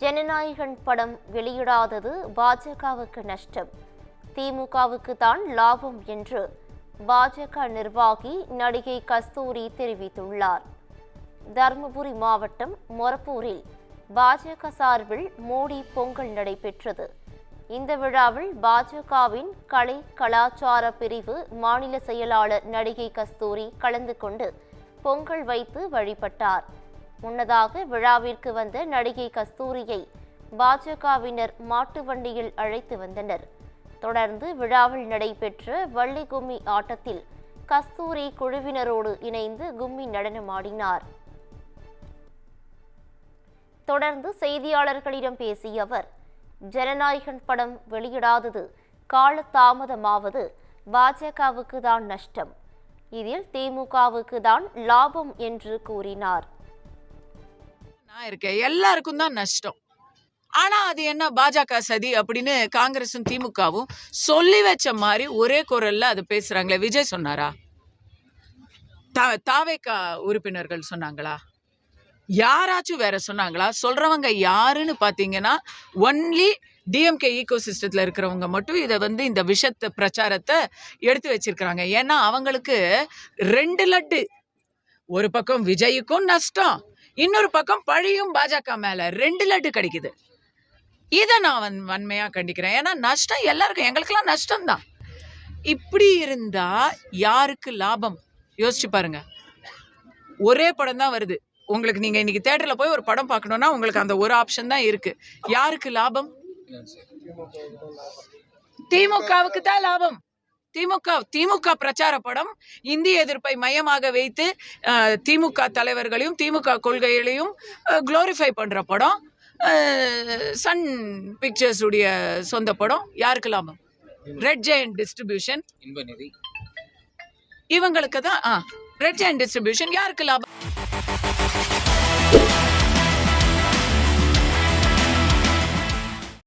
ஜனநாயகன் படம் வெளியிடாதது பாஜகவுக்கு நஷ்டம், திமுகவுக்கு தான் லாபம் என்று பாஜக நிர்வாகி நடிகை கஸ்தூரி தெரிவித்துள்ளார். தருமபுரி மாவட்டம் மொரப்பூரில் பாஜக சார்பில் மோடி பொங்கல் நடைபெற்றது. இந்த விழாவில் பாஜகவின் கலை கலாச்சார பிரிவு மாநில செயலாளர் நடிகை கஸ்தூரி கலந்து கொண்டு பொங்கல் வைத்து வழிபட்டார். முன்னதாக விழாவிற்கு வந்த நடிகை கஸ்தூரியை பாஜகவினர் மாட்டு வண்டியில் அழைத்து வந்தனர். தொடர்ந்து விழாவில் நடைபெற்ற வள்ளி கும்மி ஆட்டத்தில் கஸ்தூரி குழுவினரோடு இணைந்து கும்மி நடனமாடினார். தொடர்ந்து செய்தியாளர்களிடம் பேசிய அவர், ஜனநாயகன் படம் வெளியிடாதது காலதாமதமாவது பாஜகவுக்கு தான் நஷ்டம், இதில் திமுகவுக்கு தான் லாபம் என்று கூறினார். எல்லாருக்கும் தான் நஷ்டம். ஆனா அது என்ன பாஜக சதி அப்படின்னு காங்கிரசும் திமுகவும் சொல்லி வச்ச மாதிரி ஒரே குரல்ல அது பேசுறாங்களே. விஜய் சொன்னாரா? தாவேகா உறுப்பினர்கள் சொன்னாங்களா? யாராச்சும் வேற சொன்னாங்களா? சொல்றவங்க யாருன்னு பாத்தீங்கன்னா ஒன்லி டிஎம்கே ஈகோ சிஸ்டத்துல இருக்கிறவங்க மட்டும் இதை இந்த விஷத்த பிரச்சாரத்தை எடுத்து வச்சிருக்கிறாங்க. ஏன்னா அவங்களுக்கு 2 லட்டு, ஒரு பக்கம் விஜய்க்கும் நஷ்டம், இன்னொரு பக்கம் பழியும் பாஜக மேல 2 லட்டு கிடைக்குது. இதை நான் வன்மையா கண்டிக்கிறேன். ஏன்னா நஷ்டம் எல்லாருக்கும், எங்களுக்கெல்லாம் நஷ்டம் தான். இப்படி இருந்தா யாருக்கு லாபம்? யோசிச்சு பாருங்க. ஒரே படம் தான் வருது உங்களுக்கு. நீங்க இன்னைக்கு தியேட்டர்ல போய் ஒரு படம் பார்க்கணும்னா உங்களுக்கு அந்த ஒரு ஆப்ஷன் தான் இருக்கு. யாருக்கு லாபம்? திமுகவுக்கு தான் லாபம். திமுக பிரச்சார படம் இந்திய எதிர்ப்பை மையமாக வைத்து திமுக தலைவர்களையும் திமுக கொள்கைகளையும் குளோரிஃபை பண்ற படம். சன் பிக்சர்ஸ் உடைய சொந்த படம். யாருக்கு லாபம்? ரெட் ஜெயண்ட் டிஸ்ட்ரிபியூஷன், இவங்களுக்கு தான். ரெட் ஜெயண்ட் டிஸ்ட்ரிபியூஷன் யாருக்கு லாபம்?